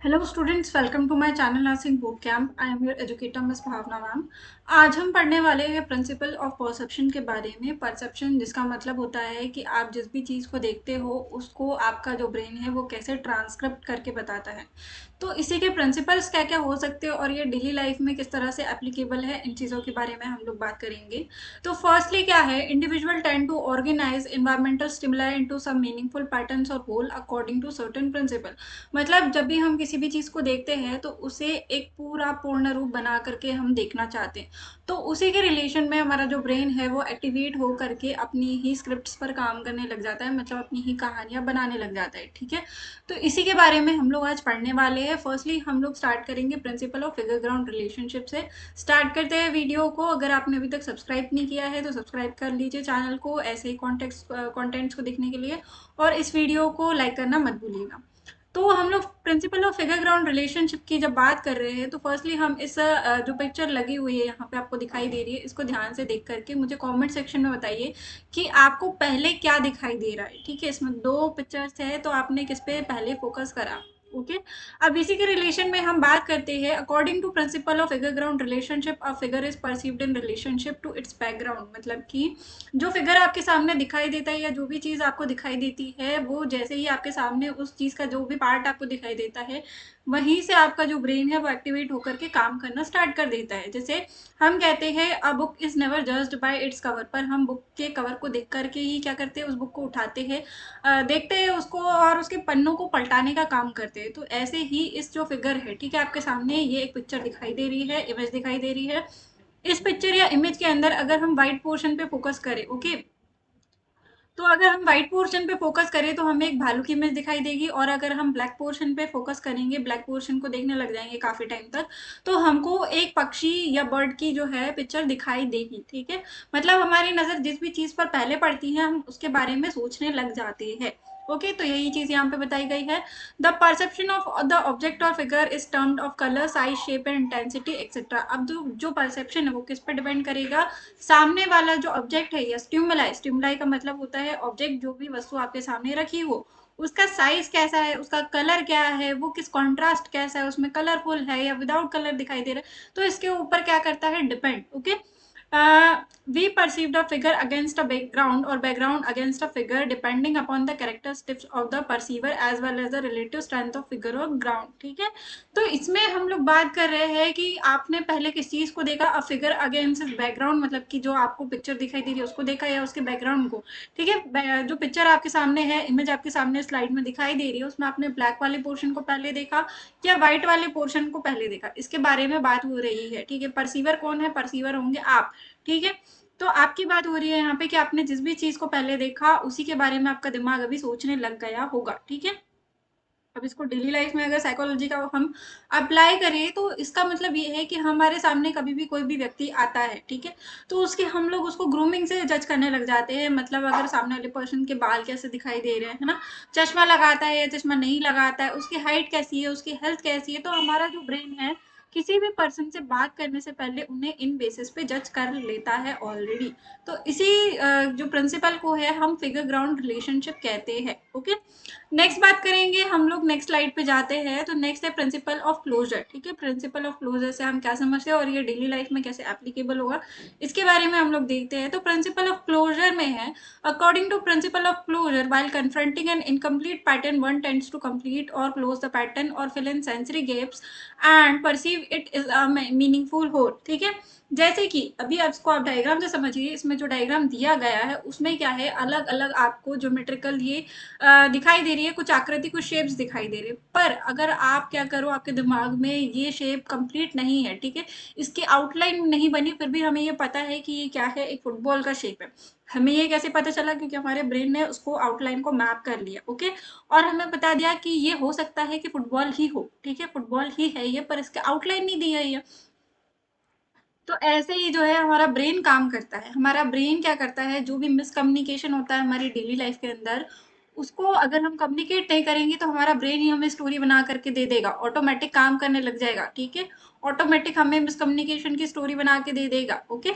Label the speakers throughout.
Speaker 1: Hello students, welcome to my channel nursing boot camp. I am your educator miss Bhavna ma'am. आज हम पढ़ने वाले हैं प्रिंसिपल ऑफ परसेप्शन के बारे में। परसेप्शन जिसका मतलब होता है कि आप जिस भी चीज़ को देखते हो उसको आपका जो ब्रेन है वो कैसे ट्रांसक्रिप्ट करके बताता है। तो इसी के प्रिंसिपल्स क्या क्या हो सकते हैं और ये डेली लाइफ में किस तरह से एप्लीकेबल है, इन चीज़ों के बारे में हम लोग बात करेंगे। तो फर्स्टली क्या है, individual tend to organise environmental stimuli into some meaningful patterns और whole according to certain principle. मतलब जब भी हम किसी भी चीज़ को देखते हैं तो उसे एक पूरा पूर्ण रूप बना करके हम देखना चाहते हैं। तो उसी के रिलेशन में हमारा जो ब्रेन है वो एक्टिवेट हो करके अपनी ही स्क्रिप्ट्स पर काम करने लग जाता है, मतलब अपनी ही कहानियां बनाने लग जाता है। ठीक है, तो इसी के बारे में हम लोग आज पढ़ने वाले हैं। फर्स्टली हम लोग स्टार्ट करेंगे principal of figure ground relationship से। स्टार्ट करते हैं वीडियो को। अगर आपने अभी तक सब्सक्राइब नहीं किया है तो सब्सक्राइब कर लीजिए चैनल को ऐसे ही कॉन्टेंट्स को देखने के लिए, और इस वीडियो को लाइक करना मत भूलिएगा। तो हम लोग principal of figure ground relationship की जब बात कर रहे हैं तो फर्स्टली हम इस जो पिक्चर लगी हुई है यहाँ पे आपको दिखाई दे रही है, इसको ध्यान से देख करके मुझे कमेंट सेक्शन में बताइए कि आपको पहले क्या दिखाई दे रहा है। ठीक है, इसमें दो पिक्चर्स है तो आपने किस पे पहले फोकस करा। ओके, अब इसी के रिलेशन में हम बात करते हैं। According to principle of figure ground relationship, a figure is perceived in relationship to its background. मतलब कि जो फिगर आपके सामने दिखाई देता है या जो भी चीज़ आपको दिखाई देती है वो जैसे ही आपके सामने उस चीज़ का जो भी पार्ट आपको दिखाई देता है वहीं से आपका जो ब्रेन है वो एक्टिवेट होकर के काम करना स्टार्ट कर देता है। जैसे हम कहते हैं a book is never judged bye its cover, पर हम बुक के कवर को देख करके ही क्या करते हैं, उस बुक को उठाते हैं, देखते हैं उसको और उसके पन्नों को पलटाने का काम करते हैं। तो ऐसे ही इस जो फिगर है, ठीक है, आपके सामने ये एक पिक्चर दिखाई दे रही है, इमेज दिखाई दे रही है। इस पिक्चर या इमेज के अंदर अगर हम व्हाइट पोर्शन पे फोकस करें, ओके, तो अगर हम व्हाइट पोर्शन पे फोकस करें तो हमें एक भालू की इमेज दिखाई देगी, और अगर हम ब्लैक पोर्शन पे फोकस करेंगे, ब्लैक पोर्शन को देखने लग जाएंगे काफी टाइम तक, तो हमको एक पक्षी या बर्ड की जो है पिक्चर दिखाई देगी। ठीक है, मतलब हमारी नजर जिस भी चीज पर पहले पड़ती है हम उसके बारे में सोचने लग जाते हैं। ओके, तो यही चीज यहाँ पे बताई गई है। The perception of the object और figure is termed of colour, size, shape and intensity etcetera. अब जो जो परसेप्शन है वो किस पे डिपेंड करेगा, सामने वाला जो ऑब्जेक्ट है या स्टिमुलाई, स्टिमुलाई का मतलब होता है ऑब्जेक्ट, जो भी वस्तु आपके सामने रखी हो उसका साइज कैसा है, उसका कलर क्या है, वो किस कॉन्ट्रास्ट कैसा है, उसमें कलरफुल है या विदाउट कलर दिखाई दे रहा है, तो इसके ऊपर क्या करता है, depend. Okay, we perceive the figure against a background or background against a figure depending upon the characteristics of the perceiver as well as the relative strength of figure or ground। ठीक है, तो इसमें हम लोग बात कर रहे हैं कि आपने पहले किस चीज को देखा, अ फिगर अगेंस्ट बैकग्राउंड, मतलब कि जो आपको पिक्चर दिखाई दे रही है उसको देखा या उसके बैकग्राउंड को। ठीक है, जो पिक्चर आपके सामने है, इमेज आपके सामने स्लाइड में दिखाई दे रही है, उसमें आपने ब्लैक वाले पोर्शन को पहले देखा या व्हाइट वाले पोर्शन को पहले देखा, इसके बारे में बात हो रही है। ठीक है, परसीवर कौन है, परसीवर होंगे आप। ठीक है, तो आपकी बात हो रही है यहाँ पे कि आपने जिस भी चीज को पहले देखा उसी के बारे में आपका दिमाग अभी सोचने लग गया होगा। ठीक है, अब इसको डेली लाइफ में अगर साइकोलॉजी का हम अप्लाई करें तो इसका मतलब ये है कि हमारे सामने कभी भी कोई भी व्यक्ति आता है, ठीक है, तो उसके हम लोग उसको ग्रूमिंग से जज करने लग जाते हैं। मतलब अगर सामने वाले पर्सन के बाल कैसे दिखाई दे रहे हैं, है ना, चश्मा लगाता है या चश्मा नहीं लगाता है, उसकी हाइट कैसी है, उसकी हेल्थ कैसी है, तो हमारा जो ब्रेन है किसी भी पर्सन से बात करने से पहले उन्हें इन बेसिस पे जज कर लेता है ऑलरेडी। तो इसी जो प्रिंसिपल को है हम फिगर ग्राउंड रिलेशनशिप कहते हैं। ओके, नेक्स्ट बात करेंगे हम लोग, नेक्स्ट स्लाइड पे जाते हैं। तो नेक्स्ट है प्रिंसिपल ऑफ क्लोजर। ठीक है, प्रिंसिपल ऑफ क्लोजर से हम क्या समझते हैं और ये डेली लाइफ में कैसे एप्लीकेबल होगा इसके बारे में हम लोग देखते हैं। तो प्रिंसिपल ऑफ क्लोजर में है, according to principle of closure while confronting an incomplete pattern one tends to complete or close the pattern or fill in sensory gaps and perceive it is a meaningful whole. ठीक है, जैसे कि अभी इसको आप diagram से समझिए, इसमें जो डायग्राम दिया गया है उसमें क्या है, अलग अलग आपको ज्योमेट्रिकल ये दिखाई दे रही है, कुछ आकृति, कुछ शेप्स दिखाई दे रही है, पर अगर आप क्या करो, आपके दिमाग में ये शेप कंप्लीट नहीं है, ठीक है, इसकी आउटलाइन नहीं बनी, फिर भी हमें ये पता है कि ये क्या है, एक फुटबॉल का शेप है। हमें ये कैसे पता चला, क्योंकि हमारे ब्रेन ने उसको आउटलाइन को मैप कर लिया। ओके, और हमें बता दिया कि ये हो सकता है कि फुटबॉल ही हो। ठीक है, फुटबॉल ही है ये, पर इसका आउटलाइन नहीं दी गई है। तो ऐसे ही जो है हमारा ब्रेन काम करता है। हमारा ब्रेन क्या करता है, जो भी मिसकम्युनिकेशन होता है हमारी डेली लाइफ के अंदर, उसको अगर हम कम्युनिकेट नहीं करेंगे तो हमारा ब्रेन ही हमें स्टोरी बना करके दे देगा, ऑटोमेटिक काम करने लग जाएगा। ठीक है, ऑटोमेटिक हमें मिसकम्युनिकेशन की स्टोरी बना के दे देगा। ओके,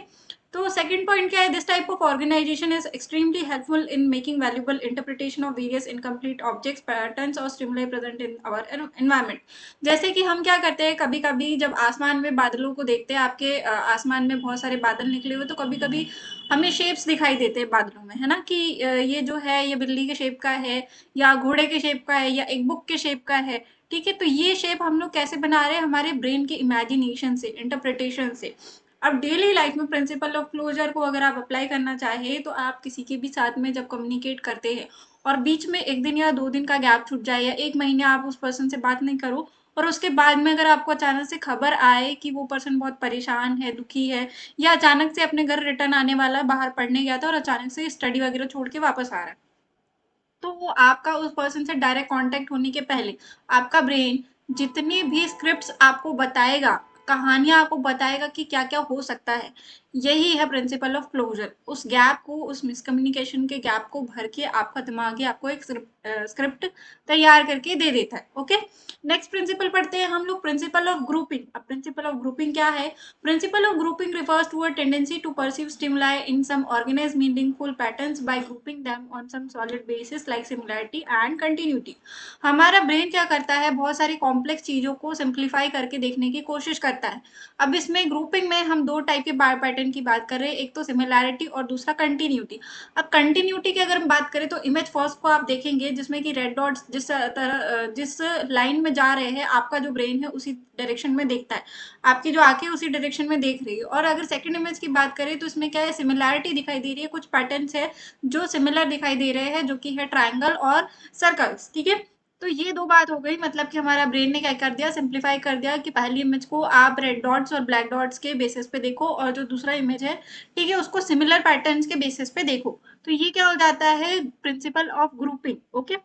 Speaker 1: तो सेकंड पॉइंट क्या है, this type of organisation is extremely helpful in making valuable interpretation of various incomplete objects, patterns और stimuli present in our environment. जैसे कि हम क्या करते हैं, कभी कभी जब आसमान में बादलों को देखते हैं, आपके आसमान में बहुत सारे बादल निकले हुए, तो कभी कभी हमें शेप्स दिखाई देते हैं बादलों में, है ना, कि ये जो है ये बिल्ली के शेप का है, या घोड़े के शेप का है, या एक बुक के शेप का है। ठीक है, तो ये शेप हम लोग कैसे बना रहे हैं, हमारे ब्रेन के इमेजिनेशन से, इंटरप्रिटेशन से। अब डेली लाइफ में प्रिंसिपल ऑफ क्लोजर को अगर आप अप्लाई करना चाहे, तो आप किसी के भी साथ में जब कम्युनिकेट करते हैं और बीच में 1 दिन या 2 दिन का गैप छूट जाए, या 1 महीने आप उस पर्सन से बात नहीं करो, और उसके बाद में अगर आपको अचानक से खबर आए कि वो पर्सन बहुत परेशान है, दुखी है, या अचानक से अपने घर रिटर्न आने वाला है, बाहर पढ़ने गया था और अचानक से स्टडी वगैरह छोड़ के वापस आ रहा है, तो वो आपका उस पर्सन से डायरेक्ट कांटेक्ट होने के पहले आपका ब्रेन जितनी भी स्क्रिप्ट्स आपको बताएगा, कहानियां आपको बताएगा कि क्या क्या हो सकता है, यही है प्रिंसिपल ऑफ क्लोजर। उस गैप को, उस मिसकम्युनिकेशन के गैप को भर के आपका दिमाग ही आपको एक स्क्रिप्ट तैयार करके दे देता है। ओके, नेक्स्ट प्रिंसिपल पढ़ते हैं हम लोग, प्रिंसिपल ऑफ ग्रुपिंग। अब प्रिंसिपल ऑफ ग्रुपिंग क्या है? Principle of grouping refers to a tendency to perceive stimuli in some organized meaningful patterns by grouping them on some solid basis like similarity and continuity। हमारा brain क्या करता है, बहुत सारी complex चीजों को सिंप्लीफाई करके देखने की कोशिश करता है। अब इसमें ग्रुपिंग में हम दो टाइप के पैटर्न की बात कर रहे हैं, एक तो सिमिलैरिटी और दूसरा कंटिन्यूटी। अब कंटिन्यूटी की अगर हम बात करें, तो इमेज फर्स्ट को आप देखेंगे जिसमें कि रेड डॉट्स जिस लाइन में जा रहे हैं, आपका जो ब्रेन है उसी डायरेक्शन में देखता है, आपकी जो आंखें उसी डायरेक्शन में देख रही है। और अगर सेकंड इमेज की बात करें, तो इसमें क्या है, सिमिलैरिटी दिखाई दे रही है, कुछ पैटर्न्स है जो सिमिलर दिखाई दे रहे हैं, जो कि है ट्राइंगल और सर्कल्स। ठीक है, तो ये दो बात हो गई, मतलब कि हमारा ब्रेन ने क्या कर दिया, सिंप्लीफाई कर दिया कि पहली इमेज को आप रेड डॉट्स और ब्लैक डॉट्स के बेसिस पे देखो, और जो दूसरा इमेज है, ठीक है, उसको सिमिलर पैटर्न्स के बेसिस पे देखो। तो ये क्या हो जाता है, प्रिंसिपल ऑफ ग्रुपिंग। ओके,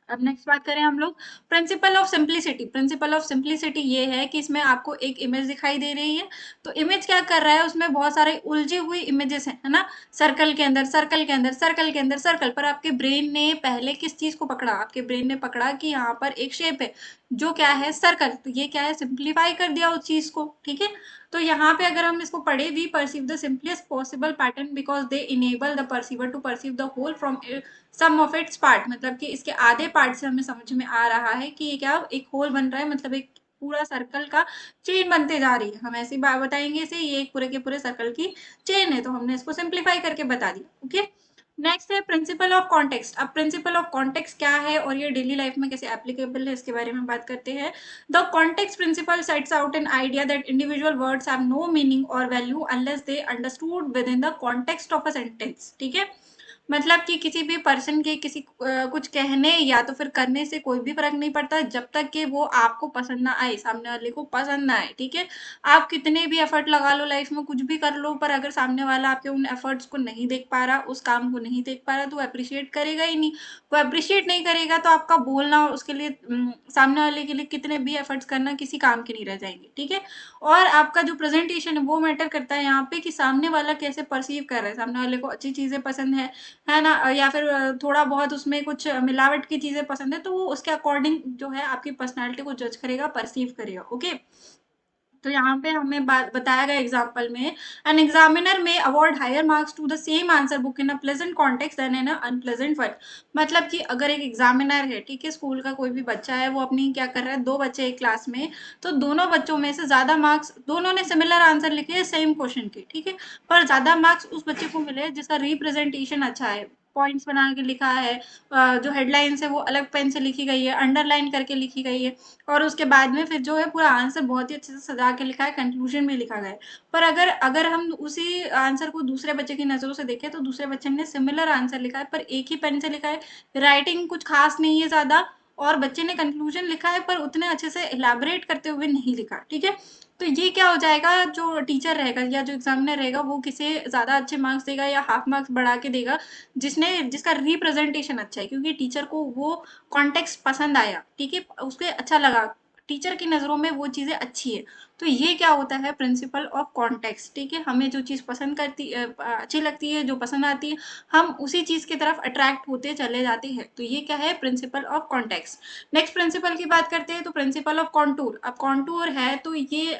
Speaker 1: अब नेक्स्ट बात करें हम लोग, principle of simplicity. Principle of simplicity ये है कि इसमें आपको एक इमेज दिखाई दे रही है, तो इमेज क्या कर रहा है, उसमें बहुत सारे उलझी हुई इमेजेस हैं, है ना, सर्कल के अंदर, सर्कल के अंदर, सर्कल के अंदर सर्कल, पर आपके ब्रेन ने पहले किस चीज को पकड़ा, आपके ब्रेन ने पकड़ा कि यहाँ पर एक शेप है जो क्या है, सर्कल। तो ये क्या है, सिंप्लीफाई कर दिया उस चीज को। ठीक है, तो यहाँ पे अगर हम इसको पढ़े, we perceive the simplest possible pattern because they enable the perceiver to perceive the whole from some of its part. मतलब कि इसके आधे पार्ट से हमें समझ में आ रहा है कि ये क्या एक होल बन रहा है, मतलब एक पूरा सर्कल का चेन बनते जा रही है। हम ऐसी बात बताएंगे इसे, ये एक पूरे के पूरे सर्कल की चेन है, तो हमने इसको सिंप्लीफाई करके बता दिया। ओके, नेक्स्ट है प्रिंसिपल ऑफ कॉन्टेक्स्ट। अब प्रिंसिपल ऑफ कॉन्टेक्स्ट क्या है और ये डेली लाइफ में कैसे एप्लीकेबल है, इसके बारे में बात करते हैं। The context principle sets out an idea that individual words have no meaning और value unless they understood within the context of a sentence. ठीक है, मतलब कि किसी भी पर्सन के किसी कुछ कहने या तो फिर करने से कोई भी फर्क नहीं पड़ता, जब तक कि वो आपको पसंद ना आए, सामने वाले को पसंद ना आए। ठीक है, आप कितने भी एफर्ट लगा लो लाइफ में, कुछ भी कर लो, पर अगर सामने वाला आपके उन एफर्ट्स को नहीं देख पा रहा, उस काम को नहीं देख पा रहा, तो वो अप्रिशिएट करेगा ही नहीं। वो अप्रिशिएट नहीं करेगा तो आपका बोलना उसके लिए, सामने वाले के लिए कितने भी एफर्ट्स करना किसी काम के नहीं रह जाएंगे। ठीक है, और आपका जो प्रेजेंटेशन है वो मैटर करता है यहाँ पे, कि सामने वाला कैसे परसीव कर रहा है, सामने वाले को अच्छी चीजें पसंद है ना, या फिर थोड़ा बहुत उसमें कुछ मिलावट की चीजें पसंद है, तो वो उसके अकॉर्डिंग जो है आपकी पर्सनालिटी को जज करेगा, परसीव करेगा। ओके, तो यहाँ पे हमें बताया गया एग्जाम्पल में, an examiner may award higher marks to the same answer book in a pleasant context than in an unpleasant one. मतलब कि अगर एक एग्जामिनर है, ठीक है, स्कूल का कोई भी बच्चा है, वो अपनी क्या कर रहा है, दो बच्चे एक क्लास में, तो दोनों बच्चों में से ज्यादा मार्क्स, दोनों ने सिमिलर आंसर लिखे हैं सेम क्वेश्चन के, ठीक है, पर ज्यादा मार्क्स उस बच्चे को मिले जिसका रिप्रेजेंटेशन अच्छा है, पॉइंट्स बना के लिखा है, जो हेडलाइंस है वो अलग पेन से लिखी गई है, अंडरलाइन करके लिखी गई है, और उसके बाद में फिर जो है पूरा आंसर बहुत ही अच्छे से सजा के लिखा है, कंक्लूजन भी लिखा गया है। पर अगर अगर हम उसी आंसर को दूसरे बच्चे की नजरों से देखें, तो दूसरे बच्चे ने सिमिलर आंसर लिखा है, पर एक ही पेन से लिखा है, राइटिंग कुछ खास नहीं है ज्यादा, और बच्चे ने कंक्लूजन लिखा है पर उतने अच्छे से इलेबोरेट करते हुए नहीं लिखा। ठीक है, तो ये क्या हो जाएगा, जो टीचर रहेगा या जो एग्जामिनर रहेगा, वो किसे ज्यादा अच्छे मार्क्स देगा या हाफ मार्क्स बढ़ा के देगा, जिसका रिप्रेजेंटेशन अच्छा है, क्योंकि टीचर को वो कॉन्टेक्स्ट पसंद आया। ठीक है, उसके अच्छा लगा, टीचर की नजरों में वो चीजें अच्छी है। तो ये क्या होता है, प्रिंसिपल ऑफ कॉन्टेक्स्ट। ठीक है, हमें जो चीज पसंद करती अच्छी लगती है, जो पसंद आती है, हम उसी चीज की तरफ अट्रैक्ट होते चले जाते हैं। तो ये क्या है, principle of context. Next principle की बात करते हैं, तो प्रिंसिपल ऑफ कॉन्टूर। अब कॉन्टूर है तो ये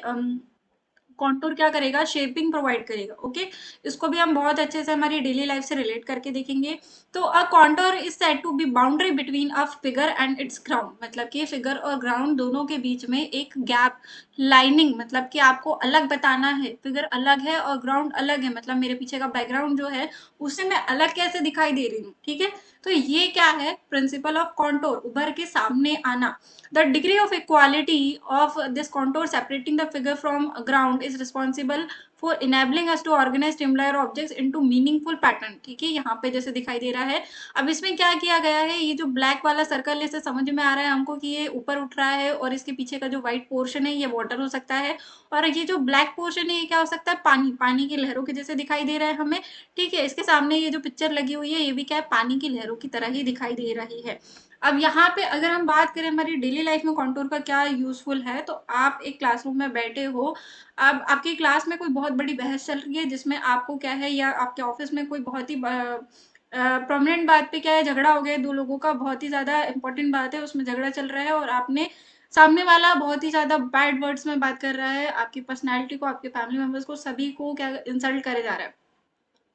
Speaker 1: कॉन्टूर क्या करेगा, शेपिंग प्रोवाइड करेगा। ओके, इसको भी हम बहुत अच्छे से हमारी डेली लाइफ से रिलेट करके देखेंगे। तो a contour is said to be boundary between a figure and its ground, मतलब कि फिगर और ग्राउंड दोनों के बीच में एक गैप, लाइनिंग, मतलब कि आपको अलग बताना है। फिगर अलग है और ग्राउंड अलग है, मतलब मेरे पीछे का बैकग्राउंड जो है उससे मैं अलग कैसे दिखाई दे रही हूँ। ठीक है, तो ये क्या है, प्रिंसिपल ऑफ कॉन्टोर, उभर के सामने आना। The degree of equality of this contour separating the figure from ground is responsible for enabling us to organize stimuli or objects into meaningful pattern। ठीक है, यहाँ पे जैसे दिखाई दे रहा है। अब इसमें क्या किया गया है, ये जो ब्लैक वाला सर्कल है, इससे समझ में आ रहा है हमको कि ये ऊपर उठ रहा है और इसके पीछे का जो व्हाइट पोर्शन है ये वाटर हो सकता है, और ये जो ब्लैक पोर्शन है ये क्या हो सकता है, पानी, पानी की लहरों के जैसे दिखाई दे रहा है हमें। ठीक है, इसके सामने ये जो पिक्चर लगी हुई है ये भी क्या है, पानी की लहरों की तरह ही दिखाई दे रही है। अब यहाँ पे अगर हम बात करें हमारी डेली लाइफ में कॉन्टूर का क्या यूजफुल है, तो आप एक क्लासरूम में बैठे हो, अब आपकी क्लास में कोई बहुत बड़ी बहस चल रही है जिसमें आपको क्या है, या आपके ऑफिस में कोई बहुत ही प्रोमिनेंट बात पे क्या है, झगड़ा हो गया दो लोगों का, बहुत ही ज्यादा इंपॉर्टेंट बात है, उसमें झगड़ा चल रहा है और आपने, सामने वाला बहुत ही ज्यादा बैड वर्ड्स में बात कर रहा है, आपकी पर्सनैलिटी को, आपके फैमिली मेंबर्स को, सभी को क्या इंसल्ट करे जा रहा है,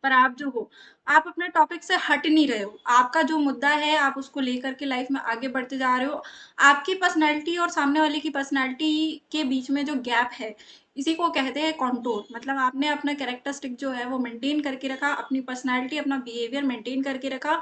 Speaker 1: पर आप जो हो, आप अपने टॉपिक से हट नहीं रहे हो, आपका जो मुद्दा है आप उसको लेकर के लाइफ में आगे बढ़ते जा रहे हो। आपकी पर्सनैलिटी और सामने वाले की पर्सनैलिटी के बीच में जो गैप है, इसी को कहते हैं कॉन्टूर। मतलब आपने अपना कैरेक्टरिस्टिक जो है वो मेंटेन करके रखा, अपनी पर्सनैलिटी, अपना बिहेवियर मेंटेन करके रखा,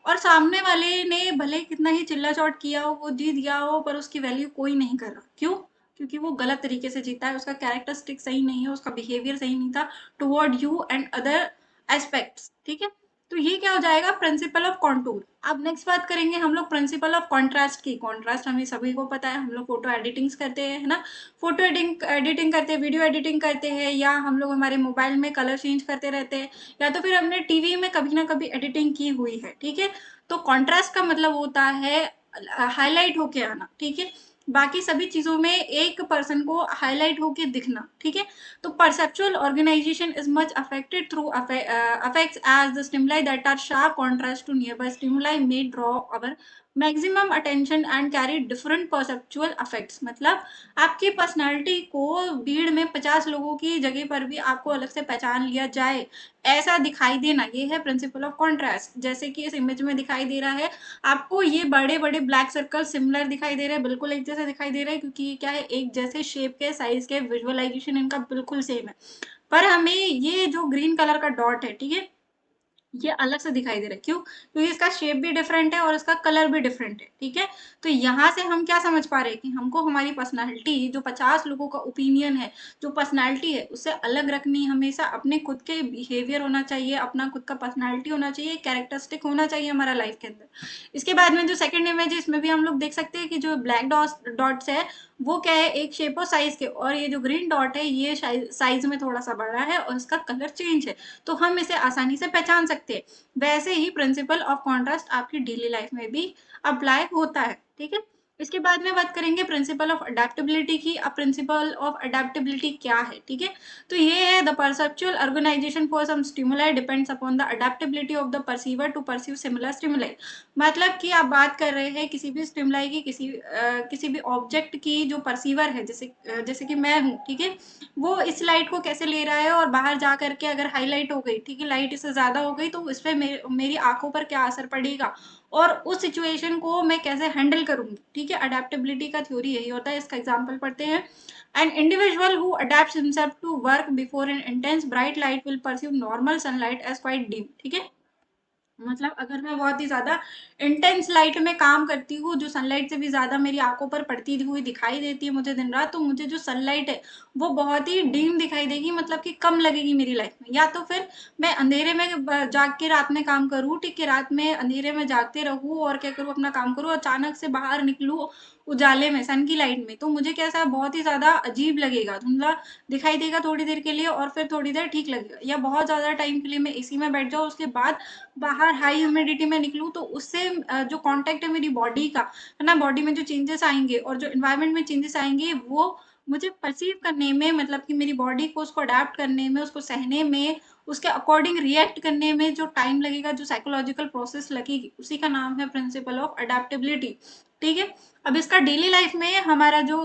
Speaker 1: और सामने वाले ने भले कितना ही चिल्ला चौट किया हो, वो जीत गया हो, पर उसकी वैल्यू कोई नहीं कर रहा। क्यों? क्योंकि वो गलत तरीके से जीता है, उसका कैरेक्टरिस्टिक सही नहीं है, उसका बिहेवियर सही नहीं था toward you and other aspects. ठीक है, तो ये क्या हो जाएगा, प्रिंसिपल ऑफ कॉन्टूर। अब नेक्स्ट बात करेंगे हम लोग प्रिंसिपल ऑफ कॉन्ट्रास्ट की। कॉन्ट्रास्ट हमें सभी को पता है, हम लोग फोटो एडिटिंग्स करते हैं, है ना, फोटो एडिटिंग एडिटिंग करते हैं, वीडियो एडिटिंग करते हैं, या हम लोग हमारे मोबाइल में कलर चेंज करते रहते हैं, या तो फिर हमने टीवी में कभी ना कभी एडिटिंग की हुई है। ठीक है, तो कॉन्ट्रास्ट का मतलब होता है हाईलाइट होके आना। ठीक है, बाकी सभी चीजों में एक पर्सन को हाईलाइट होके दिखना। ठीक है, तो perceptual organization is much affected through affects as the stimuli that are sharp contrast to nearby stimuli may draw our maximum attention and carry different perceptual effects। मतलब आपकी पर्सनालिटी को भीड़ में 50 लोगों की जगह पर भी आपको अलग से पहचान लिया जाए, ऐसा दिखाई देना, ये है प्रिंसिपल ऑफ कॉन्ट्रास्ट। जैसे कि इस इमेज में दिखाई दे रहा है आपको, ये बड़े बड़े ब्लैक सर्कल सिमिलर दिखाई दे रहे हैं, बिल्कुल एक जैसे दिखाई दे रहे हैं, क्योंकि ये क्या है, एक जैसे शेप के, साइज के, विजुअलाइजेशन इनका बिल्कुल सेम है। पर हमें ये जो ग्रीन कलर का डॉट है, ठीक है, ये अलग से दिखाई दे रहा है। क्यों? क्योंकि इसका शेप भी डिफरेंट है और इसका कलर भी डिफरेंट है। ठीक है, तो यहाँ से हम क्या समझ पा रहे हैं कि हमको हमारी पर्सनालिटी, जो 50 लोगों का ओपिनियन है, जो पर्सनालिटी है, उससे अलग रखनी, हमेशा अपने खुद के बिहेवियर होना चाहिए, अपना खुद का पर्सनालिटी होना चाहिए, कैरेक्टरिस्टिक होना चाहिए हमारा लाइफ के अंदर। इसके बाद में जो सेकंड इमेज है, इसमें भी हम लोग देख सकते हैं कि जो ब्लैक डॉट्स है वो क्या है, एक शेप और साइज के, और ये जो ग्रीन डॉट है ये साइज में थोड़ा सा बड़ा है और इसका कलर चेंज है, तो हम इसे आसानी से पहचान सकते हैं। वैसे ही प्रिंसिपल ऑफ कॉन्ट्रास्ट आपकी डेली लाइफ में भी अप्लाई होता है। ठीक है, इसके बाद में बात करेंगे प्रिंसिपल ऑफ अडेप्टेबिलिटी की। अब प्रिंसिपल ऑफ अडेप्टेबिलिटी क्या है? ठीक है, तो ये है the perceptual organization for some stimuli depends upon the adaptability of the perceiver to perceive similar stimuli. मतलब कि आप बात कर रहे हैं किसी भी स्टिमुलाई की, किसी भी ऑब्जेक्ट की जो परसीवर है, जैसे कि मैं हूँ, ठीक है, वो इस लाइट को कैसे ले रहा है, और बाहर जा करके अगर हाईलाइट हो गई, ठीक है, लाइट इससे ज्यादा हो गई, तो इस पे मेरी आंखों पर क्या असर पड़ेगा, और उस सिचुएशन को मैं कैसे हैंडल करूंगी। ठीक है, अडेप्टेबिलिटी का थ्योरी यही होता है। इसका एग्जांपल पढ़ते हैं। An individual who adapts himself to work before an intense bright light will perceive normal sunlight as quite dim. ठीक है, मतलब अगर मैं बहुत ही ज्यादा इंटेंस लाइट में काम करती हूँ, जो सनलाइट से भी ज्यादा मेरी आंखों पर पड़ती हुई दिखाई देती है मुझे दिन रात, तो मुझे जो सनलाइट है वो बहुत ही डीम दिखाई देगी, मतलब कि कम लगेगी मेरी लाइफ में। या तो फिर मैं अंधेरे में जाग के रात में काम करूँ, ठीक है, रात में अंधेरे में जागते रहूँ और क्या करूँ, अपना काम करूँ, अचानक से बाहर निकलूँ उजाले में, सन की लाइट में, तो मुझे कैसा बहुत ही ज्यादा अजीब लगेगा, धुंधला दिखाई देगा थोड़ी देर के लिए, और फिर थोड़ी देर ठीक लगेगा। या बहुत ज्यादा टाइम के लिए मैं एसी में बैठ जाऊँ, उसके बाद बाहर हाई ह्यूमिडिटी में निकलूँ, तो उससे जो कांटेक्ट है मेरी बॉडी का, है ना, बॉडी में जो चेंजेस आएंगे और जो एनवायरनमेंट में चेंजेस आएंगे, वो मुझे परसीव करने में, मतलब कि मेरी बॉडी को उसको अडेप्ट करने में, उसको सहने में, उसके अकॉर्डिंग रिएक्ट करने में जो टाइम लगेगा, जो साइकोलॉजिकल प्रोसेस लगेगी, उसी का नाम है प्रिंसिपल ऑफ अडेप्टेबिलिटी। ठीक है। अब इसका डेली लाइफ में हमारा जो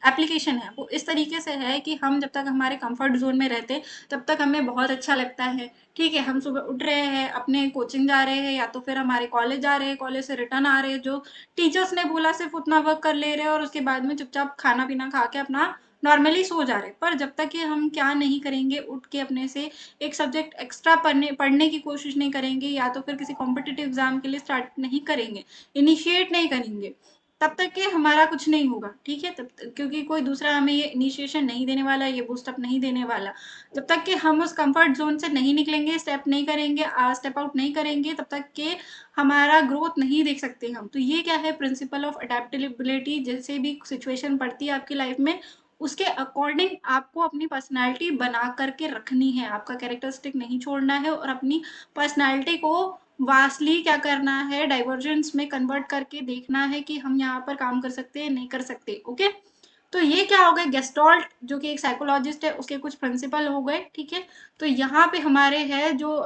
Speaker 1: एप्लीकेशन है वो इस तरीके से है कि हम जब तक हमारे कंफर्ट जोन में रहते हैं तब तक हमें बहुत अच्छा लगता है। ठीक है, हम सुबह उठ रहे हैं, अपने कोचिंग जा रहे हैं या तो फिर हमारे कॉलेज जा रहे हैं, कॉलेज से रिटर्न आ रहे हैं, जो टीचर्स ने बोला सिर्फ उतना वर्क कर ले रहे हैं और उसके बाद में चुपचाप खाना पीना खा के अपना नॉर्मली सो जा रहे हैं। पर जब तक कि हम क्या नहीं करेंगे, उठ के अपने से एक सब्जेक्ट एक्स्ट्रा पढ़ने पढ़ने की कोशिश नहीं करेंगे, या तो फिर किसी कॉम्पिटिटिव एग्जाम के लिए स्टार्ट नहीं करेंगे, इनिशिएट नहीं करेंगे, तब तक कि हमारा कुछ नहीं होगा। ठीक है, क्योंकि कोई दूसरा हमें ये इनिशिएशन नहीं देने वाला, ये बूस्टअप नहीं देने वाला। जब तक कि हम उस कंफर्ट जोन से नहीं निकलेंगे, स्टेप नहीं करेंगे, स्टेप आउट नहीं करेंगे, तब तक कि हमारा ग्रोथ नहीं देख सकते हम। तो ये क्या है, प्रिंसिपल ऑफ अडेप्टेबिलिटी। जैसे भी सिचुएशन पड़ती है आपकी लाइफ में, उसके अकॉर्डिंग आपको अपनी पर्सनैलिटी बना करके रखनी है, आपका कैरेक्टरिस्टिक नहीं छोड़ना है, और अपनी पर्सनैलिटी को वास्टली क्या करना है, डाइवर्जेंस में कन्वर्ट करके देखना है कि हम यहाँ पर काम कर सकते हैं, नहीं कर सकते। ओके, तो ये क्या हो गए, गेस्टॉल्ट जो कि एक साइकोलॉजिस्ट है, उसके कुछ प्रिंसिपल हो गए। ठीक है, तो यहाँ पे हमारे है जो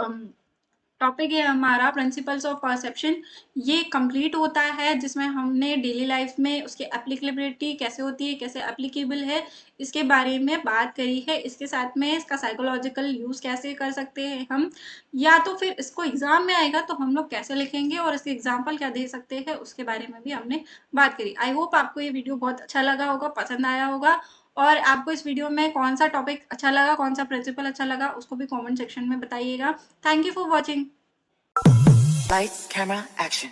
Speaker 1: टॉपिक है हमारा प्रिंसिपल्स ऑफ परसेप्शन, ये कंप्लीट होता है, जिसमें हमने डेली लाइफ में उसकी एप्लीकेबिलिटी कैसे होती है, कैसे एप्लीकेबल है, इसके बारे में बात करी है। इसके साथ में इसका साइकोलॉजिकल यूज कैसे कर सकते हैं हम, या तो फिर इसको एग्जाम में आएगा तो हम लोग कैसे लिखेंगे और इसके एग्जाम्पल क्या दे सकते हैं, उसके बारे में भी हमने बात करी। आई होप आपको ये वीडियो बहुत अच्छा लगा होगा, पसंद आया होगा। और आपको इस वीडियो में कौन सा टॉपिक अच्छा लगा, कौन सा प्रिंसिपल अच्छा लगा, उसको भी कमेंट सेक्शन में बताइएगा। Thank you for watching.
Speaker 2: Lights, camera, action.